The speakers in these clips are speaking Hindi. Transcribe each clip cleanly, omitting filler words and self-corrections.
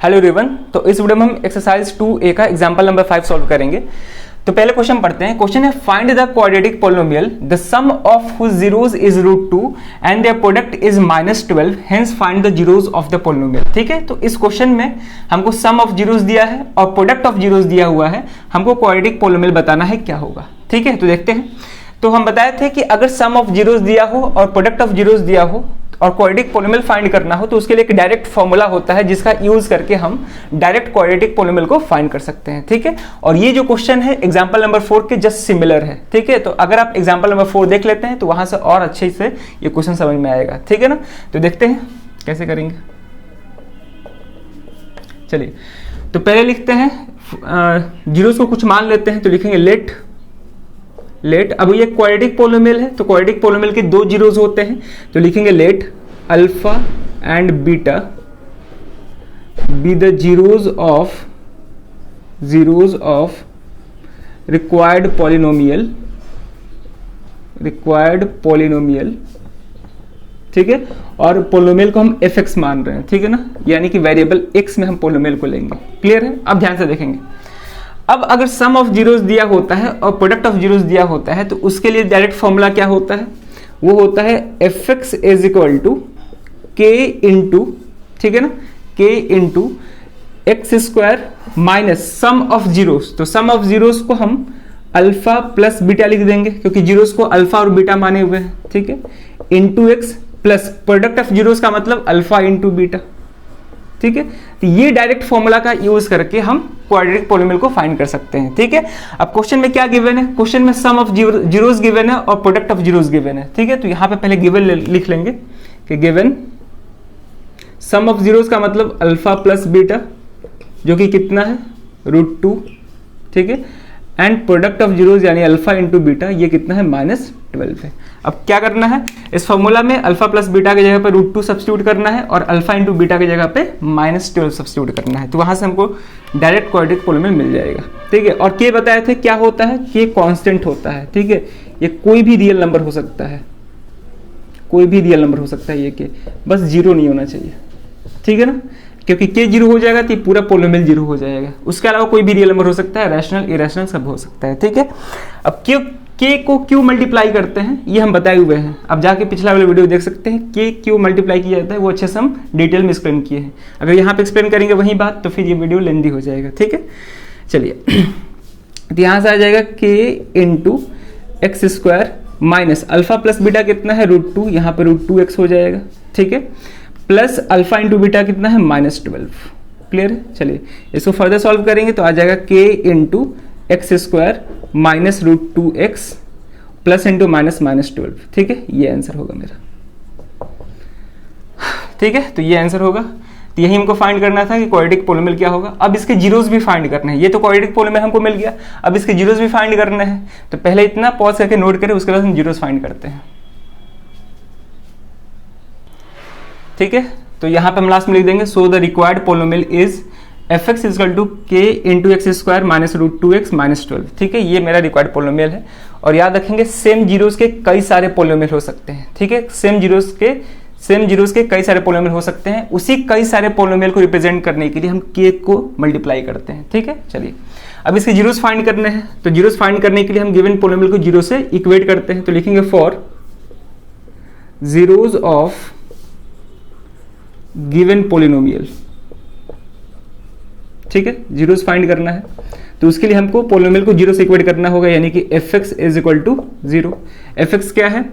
Hello everyone. तो इस वीडियो में हम एक्सरसाइज 2A का एग्जांपल नंबर 5 सॉल्व करेंगे। तो पहले क्वेश्चन पढ़ते हैं। क्वेश्चन है find the quadratic polynomial the sum of whose zeros is √2 and their product is -12 hence find the zeros of the polynomial. ठीक है, तो इस क्वेश्चन में हमको सम ऑफ जीरोस दिया है और प्रोडक्ट ऑफ जीरोस दिया हुआ है। हमको क्वाड्रेटिक पॉलिनोमियल बताना है क्या होगा। ठीक है, तो देखते हैं। तो हम बताए थे कि अगर सम ऑफ जीरोस दिया हो और प्रोडक्ट ऑफ जीरोस दिया हो और क्वाड्रेटिक पॉलिनोमियल फाइंड करना हो तो उसके लिए एक डायरेक्ट फॉर्मूला होता है जिसका यूज करके हम डायरेक्ट क्वाड्रेटिक पॉलिनोमियल को फाइंड कर सकते हैं। ठीक है, और ये जो क्वेश्चन है एग्जांपल नंबर 4 के जस्ट सिमिलर है। ठीक है, तो अगर आप एग्जांपल नंबर 4 देख लेते हैं तो वहां से और अच्छे से ये क्वेश्चन समझ में आएगा। ठीक है ना, तो देखते हैं कैसे करेंगे। चलिए, तो पहले लिखते हैं जीरोस को कुछ मान लेते हैं। तो लिखेंगे लेट अब ये क्वाड्रेटिक पॉलिनोमियल है तो क्वाड्रेटिक पॉलिनोमियल के दो जीरोस होते हैं। तो लिखेंगे let alpha and beta be the zeros of required polynomial. ठीक है, और पॉलिनोमियल को हम fx मान रहे हैं। ठीक है ना, यानी कि वेरिएबल x में हम पॉलिनोमियल को लेंगे। क्लियर है? अब ध्यान से देखेंगे। अब अगर सम ऑफ जीरोस दिया होता है और प्रोडक्ट ऑफ जीरोस दिया होता है तो उसके लिए डायरेक्ट फॉर्मूला क्या होता है? वो होता है fx is equal to k into, ठीक है ना, k into x square minus sum of zeros. तो सम ऑफ जीरोस को हम अल्फा प्लस बीटा लिख देंगे क्योंकि जीरोस को अल्फा और बीटा माने हुए हैं। ठीक है, into x plus product of zeros का मतलब अल्फा इंटू बीटा। ठीक है, तो ये डायरेक्ट फॉर्मूला का यूज करके हम क्वाड्रेटिक पॉलिनोमियल को फाइंड कर सकते हैं। ठीक है, अब क्वेश्चन में क्या गिवन है? क्वेश्चन में सम ऑफ जीरोस गिवन है और प्रोडक्ट ऑफ जीरोस गिवन है। ठीक है, तो यहां पे पहले गिवन लिख लेंगे कि गिवन सम ऑफ जीरोस का मतलब अल्फा प्लस बीटा जो कि कितना है √2। ठीक है, एंड प्रोडक्ट ऑफ जीरोस यानी अल्फा इंटू बीटा ये कितना है -12 है। अब क्या करना है? इस फॉर्मूला में अल्फा प्लस बीटा की जगह पे √2 सब्स्टिट्यूट करना है और अल्फा इंटू बीटा की जगह पे -12 सब्स्टिट्यूट करना है। तो वहां से हमको डायरेक्ट क्वाड्रेटिक पॉलिनोमियल मिल जाएगा। ठीक है, और के बताए थे क्या होता है? के कांस्टेंट होता है। ठीक है, ये कोई भी रियल नंबर हो सकता है, कोई भी रियल नंबर हो सकता है ये के, बस जीरो नहीं होना चाहिए। ठीक है ना, क्योंकि के जीरो हो जाएगा तो पूरा पॉलिनोमियल जीरो हो जाएगा। उसके अलावा कोई भी रियल नंबर हो सकता है, रैशनल इरेशनल सब हो सकता है। ठीक है, अब के को क्यों मल्टीप्लाई करते हैं ये हम बताए हुए हैं। अब जाके पिछला वाला वीडियो देख सकते हैं के क्यों मल्टीप्लाई किया जाता है, वो अच्छे से हम डिटेल में एक्सप्लेन किए हैं। अगर यहाँ पे एक्सप्लेन करेंगे वही बात तो फिर ये वीडियो लेंदी हो जाएगा। ठीक है, चलिए, तो यहाँ से आ जाएगा के into x square minus alpha plus beta कितना है √2, यहाँ पे √2x हो जाएगा। ठीक है, प्लस अल्फा इंटू बीटा कितना है -12। क्लियर है? चलिए इसको फर्दर सॉल्व करेंगे तो आ जाएगा के into x square minus √2x plus into -12। ठीक है, ये आंसर होगा मेरा। ठीक है, तो ये आंसर होगा। तो यही हमको फाइंड करना था कि क्वाड्रेटिक पॉलिनोमियल क्या होगा। अब इसके जीरोस भी फाइंड करने हैं। ये तो क्वाड्रेटिक पॉलिनोमियल हमको मिल गया, अब इसके जीरोस भी फाइंड करने हैं। तो पहले इतना पॉज करके नोट करें, उसके बाद हम जीरोस फाइंड करते हैं। ठीक है, तो यहाँ पे हम लास्ट में लिख देंगे so the required polynomial is fx equal to k into x square minus √2x -12। ठीक है, ये मेरा रिक्वायर्ड पॉलिनोमियल है। और याद रखेंगे सेम जीरोस के कई सारे पॉलिनोमियल हो सकते हैं। ठीक है, सेम जीरोस के कई सारे पॉलिनोमियल हो सकते हैं। उसी कई सारे पॉलिनोमियल को रिप्रेजेंट करने के लिए हम के को मल्टीप्लाई करते हैं। ठीक है, चलिए अब इसके जीरोस फाइंड करने हैं। तो जीरोस फाइंड करने के लिए हम गिवन पॉलिनोमियल को जीरो से इक्वेट करते हैं। तो लिखेंगे for zeros of given polynomial. ठीक है, जीरोस फाइंड करना है तो उसके लिए हमको पॉलिनोमियल को जीरो से इक्वेट करना होगा, यानी कि fx is equal to 0। fx क्या है?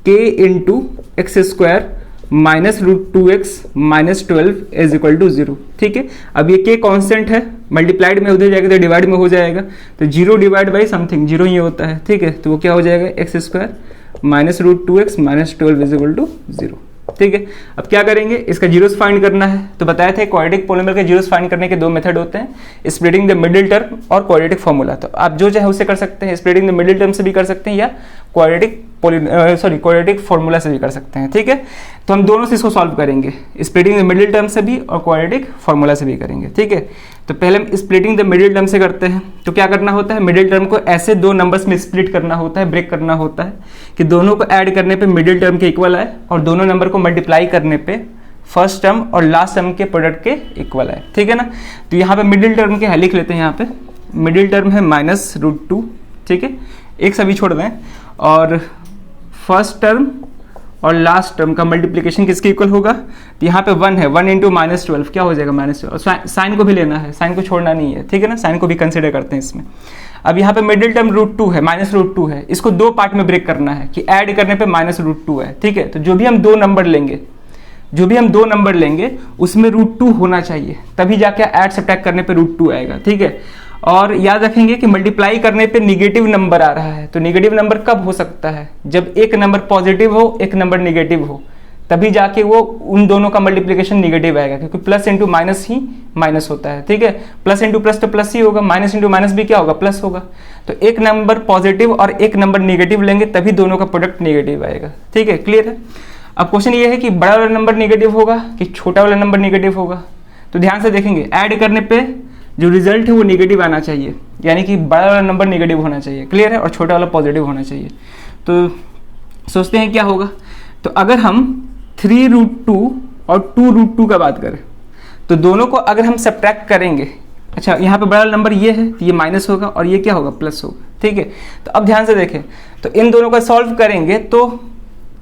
k into x square minus √2x -12 is equal to 0। ठीक है, अब ये k कांस्टेंट है, मल्टीप्लाइड में उधर जाएगा तो डिवाइड में हो जाएगा। तो 0 डिवाइड बाई समथिंग जीरो ही होता है। ठीक है, तो वो क्या हो जाएगा? X square minus √2x -12 is equal to 0। ठीक है, अब क्या करेंगे? इसका जीरोस फाइंड करना है। तो बताया था क्वाड्रेटिक पॉलिनोमियल के जीरोस फाइंड करने के दो मेथड होते हैं, स्प्लिटिंग द मिडिल टर्म और क्वाड्रेटिक फॉर्मूला। तो आप जो चाहे उससे कर सकते हैं, स्प्लिटिंग द मिडिल टर्म से भी कर सकते हैं या क्वाड्रेटिक फॉर्मूला से भी कर सकते हैं। ठीक है, तो हम दोनों से इसको सॉल्व करेंगे, स्प्लिटिंग द मिडिल टर्म से भी और क्वाड्रेटिक फॉर्मूला से भी करेंगे। ठीक है, तो पहले हम स्प्लिटिंग द मिडिल टर्म से करते हैं। तो क्या करना होता है? मिडिल टर्म को ऐसे दो नंबर्स में स्प्लिट करना होता है, ब्रेक करना होता है कि दोनों को ऐड करने पे मिडिल टर्म के इक्वल आए और दोनों नंबर को मल्टीप्लाई करने पे फर्स्ट टर्म और लास्ट टर्म के प्रोडक्ट के इक्वल है, ठीक है ना। तो यहाँ पे मिडिल टर्म के है, लिख लेते हैं यहाँ पे मिडिल टर्म है -√2, ठीक है, एक सभी छोड़ दें, और फर्स्ट टर्म और लास्ट टर्म का मल्टीप्लिकेशन किसके इक्वल होगा, तो यहाँ पे 1 है, 1 इंटू -12 क्या हो जाएगा -12, और साइन को भी लेना है, साइन को छोड़ना नहीं है, ठीक है ना, साइन को भी कंसिडर करते हैं इसमें। अब यहाँ पे मिडिल टर्म √2 है, -√2 है, इसको दो पार्ट में ब्रेक करना है कि ऐड करने पे -√2 है, ठीक है। तो जो भी हम दो नंबर लेंगे उसमें √2 होना चाहिए, तभी जाके ऐड सब्ट्रैक्ट करने पे √2 आएगा, ठीक है। और याद रखेंगे कि मल्टीप्लाई करने पे निगेटिव नंबर आ रहा है, तो निगेटिव नंबर कब हो सकता है, जब एक नंबर पॉजिटिव हो एक नंबर निगेटिव हो, तभी जाके वो उन दोनों का मल्टीप्लिकेशन निगेटिव आएगा, क्योंकि प्लस इंटू माइनस ही माइनस होता है, ठीक है। प्लस इंटू प्लस तो प्लस ही होगा, माइनस इंटू माइनस भी क्या होगा, प्लस होगा। तो एक नंबर पॉजिटिव और एक नंबर निगेटिव लेंगे तभी दोनों का प्रोडक्ट निगेटिव आएगा, ठीक है, क्लियर है। अब क्वेश्चन ये है कि बड़ा वाला नंबर निगेटिव होगा कि छोटा वाला नंबर निगेटिव होगा, तो ध्यान से देखेंगे ऐड करने पे जो रिजल्ट है वो निगेटिव आना चाहिए, यानी कि बड़ा वाला नंबर निगेटिव होना चाहिए, क्लियर है, और छोटा वाला पॉजिटिव होना चाहिए। तो सोचते हैं क्या होगा, तो अगर हम 3√2 और 2√2 का बात करें तो दोनों को अगर हम सब्ट्रैक्ट करेंगे, अच्छा यहाँ पे बड़ा नंबर ये है तो ये माइनस होगा और ये क्या होगा, प्लस होगा, ठीक है। तो अब ध्यान से देखें, तो इन दोनों का सॉल्व करेंगे तो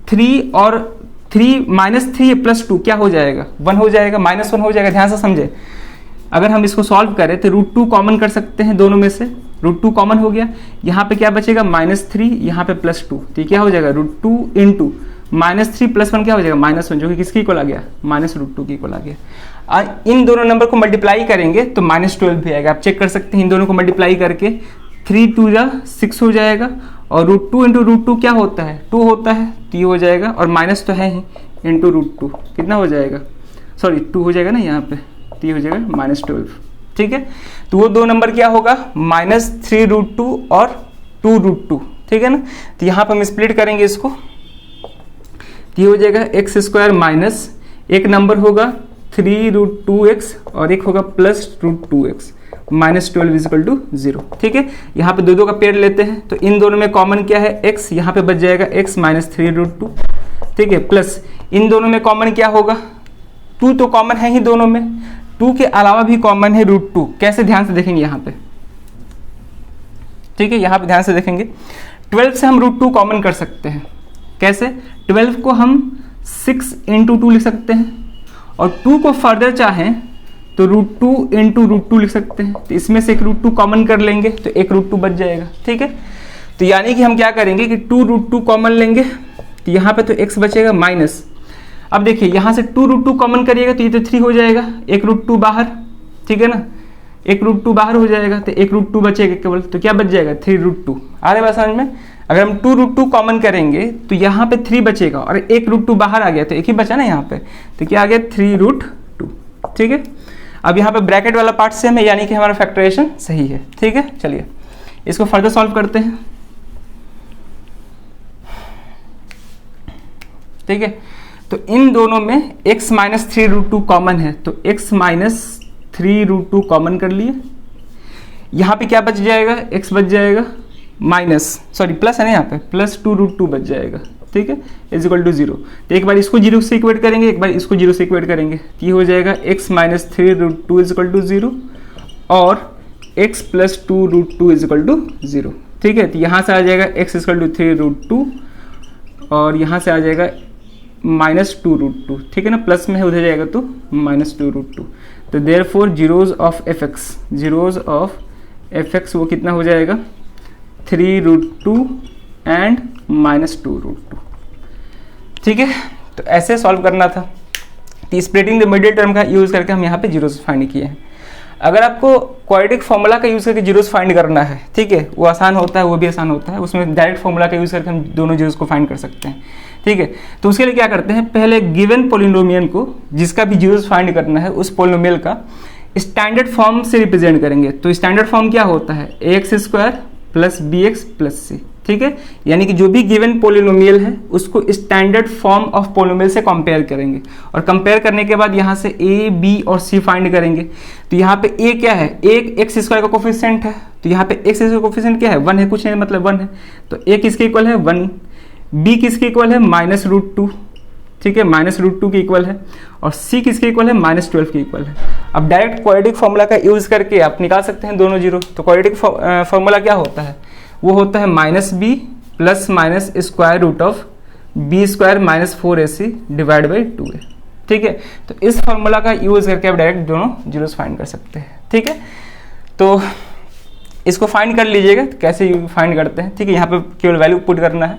3 और 3 -3 + 2 क्या हो जाएगा, 1 हो जाएगा, -1 हो जाएगा। ध्यान से समझे, अगर हम इसको सॉल्व करें तो √2 कॉमन कर सकते हैं दोनों में से, √2 कॉमन हो गया, यहाँ पे क्या बचेगा -3, यहाँ पे +2, तो ये क्या हो जाएगा √2 इंटू -3 + 1 क्या हो जाएगा -1, जो कि किसकी इक्वल आ गया, -√2 की इक्वल आ गया। इन दोनों नंबर को मल्टीप्लाई करेंगे तो -12 भी आएगा, आप चेक कर सकते हैं इन दोनों को मल्टीप्लाई करके, 3 2 जा 6 हो जाएगा, और √2 इंटू √2 क्या होता है, 2 होता है, तो ये हो जाएगा, और माइनस तो है ही, इंटू √2 कितना हो जाएगा, सॉरी 2 हो जाएगा ना यहाँ पे, तो ये हो जाएगा -12, ठीक है। तो वो दो नंबर क्या होगा, -3√2 और 2√2, ठीक है ना। तो यहाँ पर हम स्प्लिट करेंगे इसको, तो ये हो जाएगा x² माइनस एक नंबर होगा 3√2x और एक होगा +√2x, -12 = 0, ठीक है। यहाँ पे दो का पेयर लेते हैं, तो इन दोनों में कॉमन क्या है, x, यहाँ पे बच जाएगा x -3√2, ठीक है, प्लस इन दोनों में कॉमन क्या होगा, 2 तो कॉमन है ही दोनों में, 2 के अलावा भी कॉमन है √2, कैसे, ध्यान से देखेंगे यहाँ पे, ठीक है, यहाँ पे ध्यान से देखेंगे, 12 से हम √2 कॉमन कर सकते हैं, कैसे, 12 को हम 6 × 2 लिख सकते हैं, और 2 को फर्दर चाहें तो √2 × √2 लिख सकते हैं, तो इसमें से एक √2 कॉमन कर लेंगे तो एक √2 बच जाएगा, ठीक है। तो यानी कि हम क्या करेंगे कि 2√2 कॉमन लेंगे, तो यहाँ पे तो x बचेगा माइनस, अब देखिए यहाँ से 2√2 कॉमन करिएगा तो ये तो 3 हो जाएगा, एक √2 बाहर, ठीक है ना, एक √2 बाहर हो जाएगा, तो एक √2 बचेगा केवल, तो क्या बच जाएगा 3√2, आ रहा है बात समझ में। अगर हम 2√2 कॉमन करेंगे तो यहाँ पे 3 बचेगा, और एक √2 बाहर आ गया तो एक ही बचा ना यहाँ पे, तो क्या आ गया 3√2, ठीक है। अब यहाँ पे ब्रैकेट वाला पार्ट सेम है, यानी कि हमारा फैक्टराइजेशन सही है, ठीक है। चलिए इसको फर्दर सॉल्व करते हैं, ठीक है। तो इन दोनों में x -3√2 कॉमन है, तो x -3√2 कॉमन कर लिए, यहाँ पे क्या बच जाएगा, x बच जाएगा प्लस है ना, यहाँ पे +2√2 बच जाएगा, ठीक है, = 0। तो एक बार इसको 0 से इक्वेट करेंगे, एक बार इसको 0 से इक्वेट करेंगे, तो ये हो जाएगा x -3√2 = 0 और x + 2√2 = 0, ठीक है। तो यहाँ से आ जाएगा x = 3√2 और यहाँ से आ जाएगा -2√2, ठीक है ना, प्लस में है उधर जाएगा तो -2√2। तो देयरफॉर जीरोज ऑफ fx वो कितना हो जाएगा 3√2 एंड -2√2, ठीक है। तो ऐसे सॉल्व करना था, तो स्प्लिटिंग द मिडिल टर्म का यूज करके हम यहाँ पे जीरोज फाइंड किए हैं। अगर आपको क्वाड्रेटिक फॉर्मूला का यूज करके जीरोज फाइंड करना है, ठीक है, वो आसान होता है, वो भी आसान होता है, उसमें डायरेक्ट फॉर्मूला का यूज करके हम दोनों जीरोज को फाइंड कर सकते हैं, ठीक है। तो उसके लिए क्या करते हैं, पहले गिवन पोलिनोमियल को, जिसका भी जीरोज फाइंड करना है, उस पोलिनोमियल का स्टैंडर्ड फॉर्म से रिप्रेजेंट करेंगे। तो स्टैंडर्ड फॉर्म क्या होता है, ax² + bx + c, ठीक है। यानी कि जो भी गिवन पोलिनोमियल है उसको स्टैंडर्ड फॉर्म ऑफ पोलिनोमियल से कंपेयर करेंगे, और कंपेयर करने के बाद यहाँ से a, b और c फाइंड करेंगे। तो यहाँ पे a क्या है, एक x² का कोफिशिएंट है, तो यहाँ पे x का कोफिशिएंट क्या है, 1 है, कुछ नहीं मतलब 1 है, तो a किसके इक्वल है 1, b किसके इक्वल है -√2, ठीक है, -√2 के इक्वल है, और c किसके इक्वल है, -12 के इक्वल है। अब डायरेक्ट क्वाड्रेटिक फॉर्मूला का यूज करके आप निकाल सकते हैं दोनों जीरो। तो क्वाड्रेटिक फॉर्मूला क्या होता है, वो होता है -b plus minus square root of b square -4ac divide by 2a। ठीक है, तो इस फॉर्मूला का यूज करके आप डायरेक्ट दोनों जीरोस फाइंड कर सकते हैं। ठीक है, तो इसको फाइंड कर लीजिएगा, तो कैसे फाइंड करते हैं। ठीक है, यहाँ पे केवल वैल्यू पुट करना है,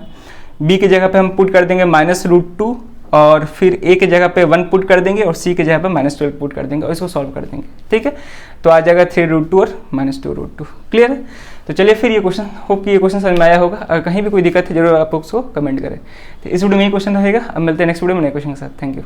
b की जगह पे हम पुट कर देंगे -√2, और फिर a की जगह पे 1 पुट कर देंगे, और c की जगह पे -12 पुट कर देंगे, और इसको सॉल्व कर देंगे। ठीक है, तो आ जाएगा 3√2 और -2√2। क्लियर है, तो चलिए फिर ये क्वेश्चन, होप कि ये क्वेश्चन समझ में आया होगा। अगर कहीं भी कोई दिक्कत है जरूर आप उसको कमेंट करें। तो इस वीडियो में ये क्वेश्चन रहेगा, अब मिलते हैं नेक्स्ट वीडियो में नए क्वेश्चन के साथ। Thank you.